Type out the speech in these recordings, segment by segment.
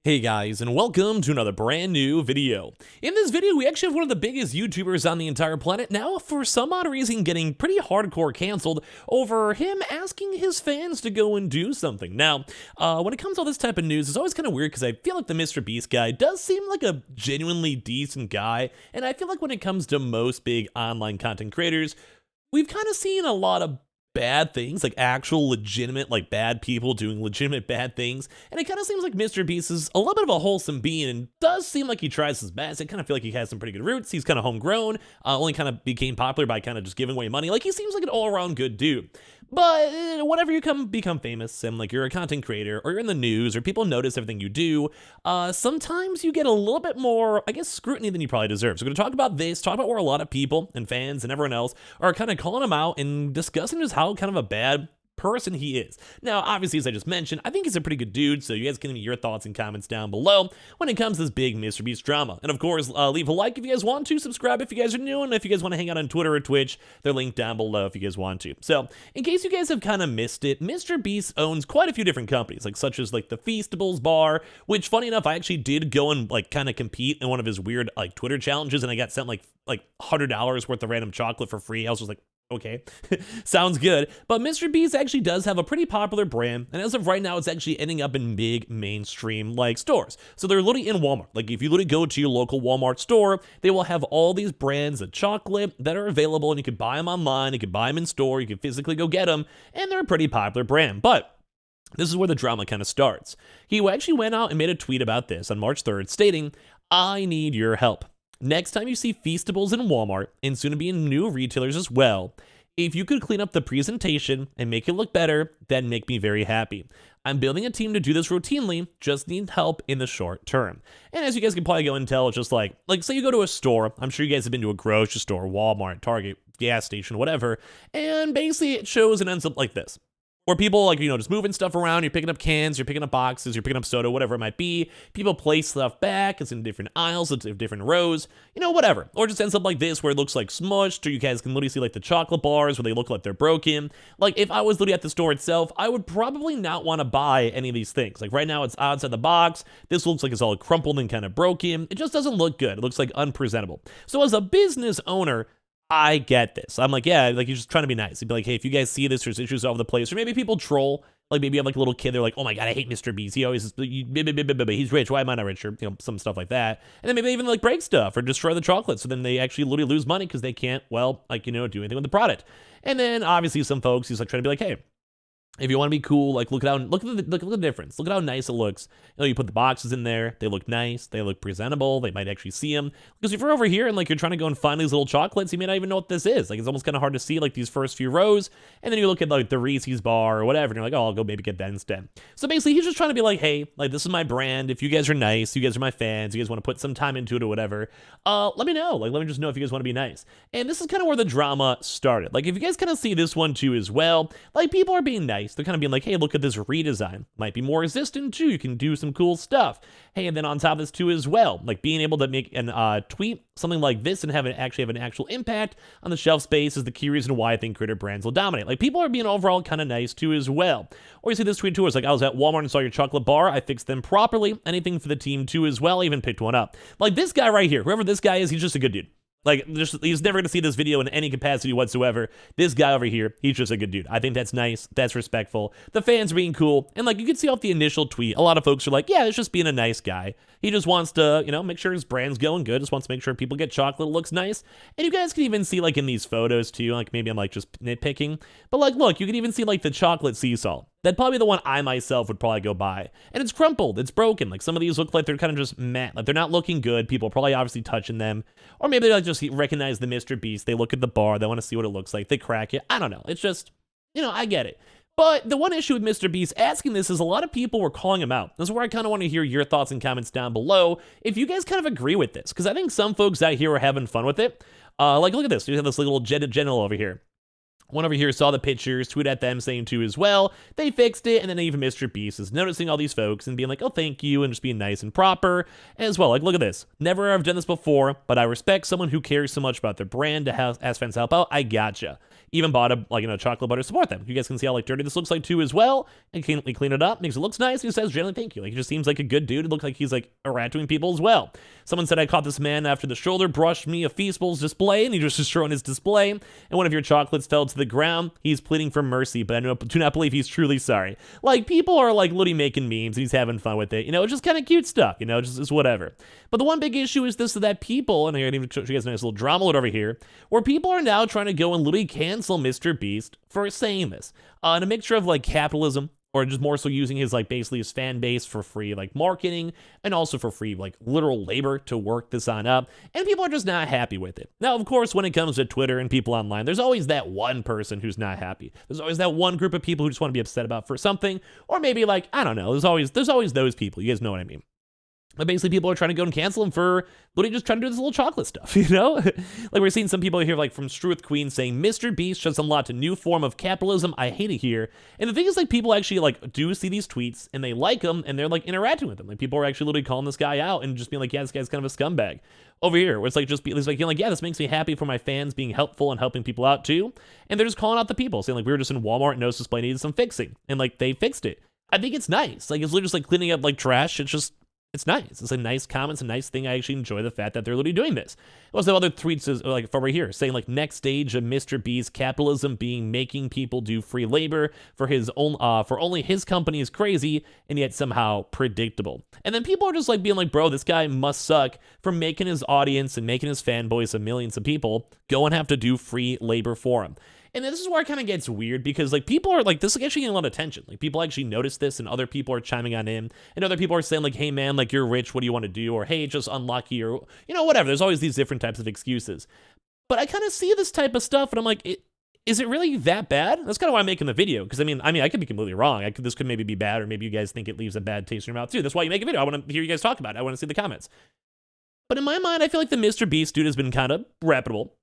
Hey guys, and welcome to another brand new video. In this video, we actually have one of the biggest YouTubers on the entire planet now, for some odd reason, getting pretty hardcore canceled over him asking his fans to go and do something. Now, when it comes to all this type of news, it's always kind of weird because I feel like the Mrbeast guy does seem like a genuinely decent guy, and I feel like when it comes to most big online content creators, we've kind of seen a lot of bad things, like actual legitimate, like bad people doing legitimate bad things, and it kind of seems like Mrbeast is a little bit of a wholesome being and does seem like he tries his best. I kind of feel like he has some pretty good roots. He's kind of homegrown, only kind of became popular by kind of just giving away money. Like, he seems like an all-around good dude. But whenever you become famous and like you're a content creator or you're in the news or people notice everything you do, sometimes you get a little bit more, I guess, scrutiny than you probably deserve. So we're going to talk about this, talk about where a lot of people and fans and everyone else are kind of calling him out and discussing just how kind of a bad person he is. Now, obviously, as I just mentioned, I think he's a pretty good dude, so you guys can leave me your thoughts and comments down below when it comes to this big Mrbeast drama. And of course, leave a like if you guys want to, subscribe if you guys are new, and if you guys want to hang out on Twitter or Twitch, they're linked down below if you guys want to. So, in case you guys have kind of missed it, Mrbeast owns quite a few different companies, like such as like the Feastables bar, which, funny enough, I actually did go and like kind of compete in one of his weird like Twitter challenges, and I got sent like $100 worth of random chocolate for free. I was just like, okay, sounds good. But Mrbeast actually does have a pretty popular brand, and as of right now, it's actually ending up in big mainstream like stores. So they're literally in Walmart. Like, if you literally go to your local Walmart store, they will have all these brands of chocolate that are available, and you can buy them online, you can buy them in store, you can physically go get them, and they're a pretty popular brand. But this is where the drama kind of starts. He actually went out and made a tweet about this on March 3rd, stating, "I need your help. Next time you see Feastables in Walmart, and soon to be in new retailers as well, if you could clean up the presentation and make it look better, that'd make me very happy. I'm building a team to do this routinely, just need help in the short term." And as you guys can probably go and tell, it's just like say you go to a store, I'm sure you guys have been to a grocery store, Walmart, Target, gas station, whatever, and basically it shows and ends up like this. Or people, like, just moving stuff around, you're picking up cans, you're picking up boxes, you're picking up soda, whatever it might be. People place stuff back, it's in different aisles, it's in different rows, whatever. Or it just ends up like this, where it looks like smushed, or you guys can literally see, like, the chocolate bars, where they look like they're broken. Like, if I was literally at the store itself, I would probably not want to buy any of these things. Like, right now, it's outside the box, this looks like it's all crumpled and kind of broken. It just doesn't look good, it looks like unpresentable. So as a business owner, I get this. I'm like, yeah, like, you're just trying to be nice. You'd be like, hey, if you guys see this, there's issues all over the place. Or maybe people troll. Like, maybe you have like a little kid, they're like, oh my god, I hate Mrbeast. He always, he's rich, why am I not rich? Or, some stuff like that. And then maybe they even like break stuff or destroy the chocolate. So then they actually literally lose money because they can't, do anything with the product. And then obviously some folks, he's like trying to be like, hey, if you want to be cool, like, look at the difference. Look at how nice it looks. You put the boxes in there. They look nice. They look presentable. They might actually see them. Because if you're over here and, like, you're trying to go and find these little chocolates, you may not even know what this is. Like, it's almost kind of hard to see, like, these first few rows. And then you look at, like, the Reese's bar or whatever, and you're like, oh, I'll go maybe get that instead. So basically, he's just trying to be like, hey, like, this is my brand. If you guys are nice, you guys are my fans, you guys want to put some time into it or whatever, let me know. Like, let me just know if you guys want to be nice. And this is kind of where the drama started. Like, if you guys kind of see this one, too, as well, like, people are being nice. They're kind of being like, hey, look at this redesign. Might be more resistant too. You can do some cool stuff. Hey, and then on top of this too as well, like being able to make an tweet something like this and actually have an actual impact on the shelf space is the key reason why I think creator brands will dominate. Like, people are being overall kind of nice too as well. Or you see this tweet too, it's like, I was at Walmart and saw your chocolate bar. I fixed them properly. Anything for the team too as well. I even picked one up. Like, this guy right here, whoever this guy is, he's just a good dude. Like, he's never going to see this video in any capacity whatsoever. This guy over here, he's just a good dude. I think that's nice. That's respectful. The fans are being cool. And, like, you can see off the initial tweet, a lot of folks are like, yeah, it's just being a nice guy. He just wants to, make sure his brand's going good. Just wants to make sure people get chocolate. It looks nice. And you guys can even see, like, in these photos, too, like, maybe I'm, like, just nitpicking. But, like, look, you can even see, like, the chocolate sea salt. That'd probably be the one I myself would probably go buy. And it's crumpled, it's broken. Like, some of these look like they're kind of just matte. Like, they're not looking good. People are probably obviously touching them. Or maybe they like just recognize the Mrbeast. They look at the bar, they want to see what it looks like. They crack it. I don't know. It's just, I get it. But the one issue with Mrbeast asking this is a lot of people were calling him out. This is where I kind of want to hear your thoughts and comments down below if you guys kind of agree with this. Because I think some folks out here are having fun with it. Like, look at this. You have this little general over here. One over here saw the pictures, tweeted at them saying too as well, they fixed it, and then even Mrbeast is noticing all these folks and being like, oh, thank you, and just being nice and proper as well. Like, look at this. Never have done this before, but I respect someone who cares so much about their brand to ask fans to help out. I gotcha. even bought a chocolate butter to support them. You guys can see how like dirty this looks like too as well, and clean it up, makes it looks nice. He says generally thank you. Like he just seems like a good dude. It looks like he's like rat-doing people as well. Someone said I caught this man after the shoulder brushed me a Feastables display, and he was just showing his display, and one of your chocolates fell to the ground. He's pleading for mercy, but I do not believe he's truly sorry. Like people are like literally making memes, and he's having fun with it. It's just kind of cute stuff. Just whatever. But the one big issue is this: that people, and I can even show you guys a nice little drama alert over here, where people are now trying to go and literally cancel Mrbeast for saying this, in a mixture of like capitalism, or just more so using his like basically his fan base for free like marketing, and also for free like literal labor to work this on up, and people are just not happy with it. Now, of course, when it comes to Twitter and people online, there's always that one person who's not happy. There's always that one group of people who just want to be upset about for something, or maybe like, I don't know, there's always those people. You guys know what I mean. But basically, people are trying to go and cancel him for literally just trying to do this little chocolate stuff, Like we're seeing some people here, like from Struth Queen, saying Mrbeast just unlocked a new form of capitalism. I hate it here. And the thing is, like, people actually like do see these tweets and they like them and they're like interacting with them. Like people are actually literally calling this guy out and just being like, yeah, this guy's kind of a scumbag. Over here, where it's like yeah, this makes me happy for my fans being helpful and helping people out too. And they're just calling out the people, saying like we were just in Walmart and No's display needed some fixing, and like they fixed it. I think it's nice. Like it's literally just like cleaning up like trash. It's nice. It's a nice comment. It's a nice thing. I actually enjoy the fact that they're literally doing this. Also, other tweets is like from right here saying like next stage of Mrbeast capitalism being making people do free labor for his own for only his company is crazy and yet somehow predictable. And then people are just like being like, bro, this guy must suck for making his audience and making his fanboys of millions of people go and have to do free labor for him. And this is where it kind of gets weird because like people are like, this is actually getting a lot of attention. Like people actually notice this and other people are chiming on in, and other people are saying like, hey man, like you're rich, what do you want to do? Or hey, just unlucky, or whatever. There's always these different types of excuses. But I kind of see this type of stuff and I'm like, is it really that bad? That's kind of why I'm making the video, because I mean, I could be completely wrong. This could maybe be bad, or maybe you guys think it leaves a bad taste in your mouth too. That's why you make a video. I want to hear you guys talk about it. I want to see the comments. But in my mind, I feel like the Mrbeast dude has been kind of reputable.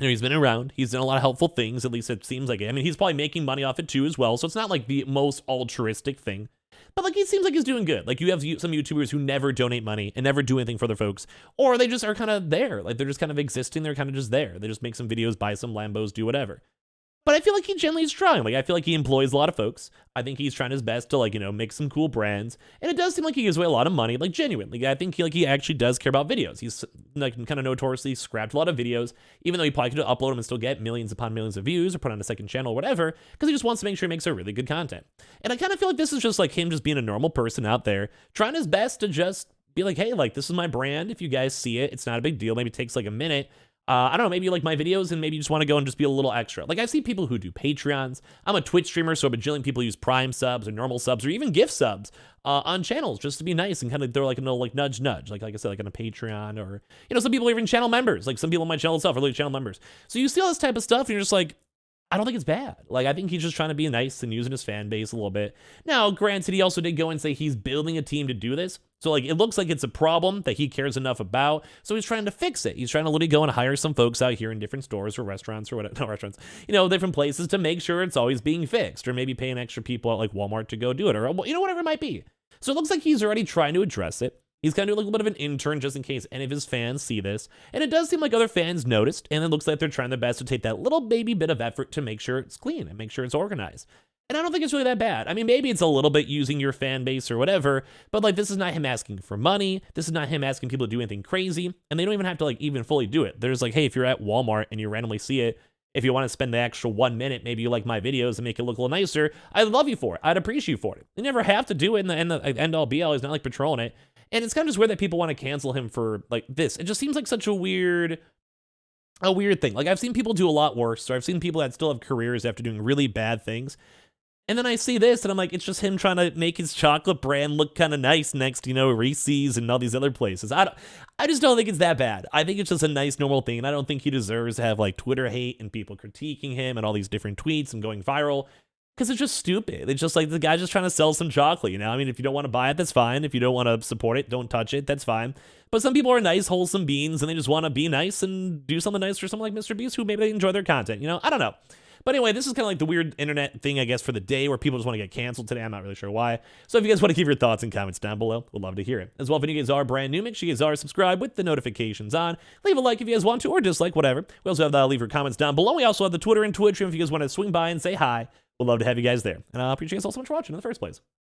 He's been around. He's done a lot of helpful things. At least it seems like it. I mean, he's probably making money off it too as well. So it's not like the most altruistic thing. But like, he seems like he's doing good. Like you have some YouTubers who never donate money and never do anything for other folks. Or they just are kind of there. Like they're just kind of existing. They're kind of just there. They just make some videos, buy some Lambos, do whatever. But I feel like he generally is trying. Like, I feel like he employs a lot of folks. I think he's trying his best to, like, make some cool brands. And it does seem like he gives away a lot of money, like, genuinely. I think he actually does care about videos. He's, like, kind of notoriously scrapped a lot of videos, even though he probably could upload them and still get millions upon millions of views or put on a second channel or whatever, because he just wants to make sure he makes a really good content. And I kind of feel like this is just, like, him just being a normal person out there, trying his best to just be like, hey, like, this is my brand. If you guys see it, it's not a big deal. Maybe it takes, like, a minute. I don't know, maybe you like my videos and maybe you just want to go and just be a little extra. Like, I've seen people who do Patreons. I'm a Twitch streamer, so I've been jilling people use Prime subs or normal subs or even gift subs on channels just to be nice and kind of throw like a little like nudge. Like I said, like on a Patreon, or, some people are even channel members. Like some people on my channel itself are like channel members. So you see all this type of stuff and you're just like, I don't think it's bad. Like, I think he's just trying to be nice and using his fan base a little bit. Now, granted, he also did go and say he's building a team to do this. So, like, it looks like it's a problem that he cares enough about. So he's trying to fix it. He's trying to literally go and hire some folks out here in different stores or restaurants or whatever. No, restaurants. Different places to make sure it's always being fixed. Or maybe paying extra people at, like, Walmart to go do it. Or, whatever it might be. So it looks like he's already trying to address it. He's kind of doing like a little bit of an intern just in case any of his fans see this. And it does seem like other fans noticed, and it looks like they're trying their best to take that little baby bit of effort to make sure it's clean and make sure it's organized. And I don't think it's really that bad. I mean, maybe it's a little bit using your fan base or whatever, but like, this is not him asking for money. This is not him asking people to do anything crazy. And they don't even have to like even fully do it. There's like, hey, if you're at Walmart and you randomly see it, if you want to spend the extra 1 minute, maybe you like my videos and make it look a little nicer, I'd love you for it. I'd appreciate you for it. You never have to do it in the end all be all. He's not like patrolling it. And it's kind of just weird that people want to cancel him for like this. It just seems like such a weird thing. Like, I've seen people do a lot worse. So I've seen people that still have careers after doing really bad things. And then I see this and I'm like, it's just him trying to make his chocolate brand look kind of nice next to, Reese's and all these other places. I just don't think it's that bad. I think it's just a nice, normal thing. And I don't think he deserves to have like Twitter hate and people critiquing him and all these different tweets and going viral. Because it's just stupid. It's just like the guy's just trying to sell some chocolate, I mean, if you don't want to buy it, that's fine. If you don't want to support it, don't touch it, that's fine. But some people are nice, wholesome beings, and they just want to be nice and do something nice for someone like Mrbeast who maybe they enjoy their content, I don't know. But anyway, this is kind of like the weird internet thing, I guess, for the day where people just want to get canceled today. I'm not really sure why. So if you guys want to give your thoughts and comments down below, we'd love to hear it. As well, if you guys are brand new, make sure you guys are subscribed with the notifications on. Leave a like if you guys want to, or dislike, whatever. We also have leave your comments down below. We also have the Twitter and Twitch room if you guys want to swing by and say hi. We'd love to have you guys there. And I appreciate you guys all so much for watching in the first place.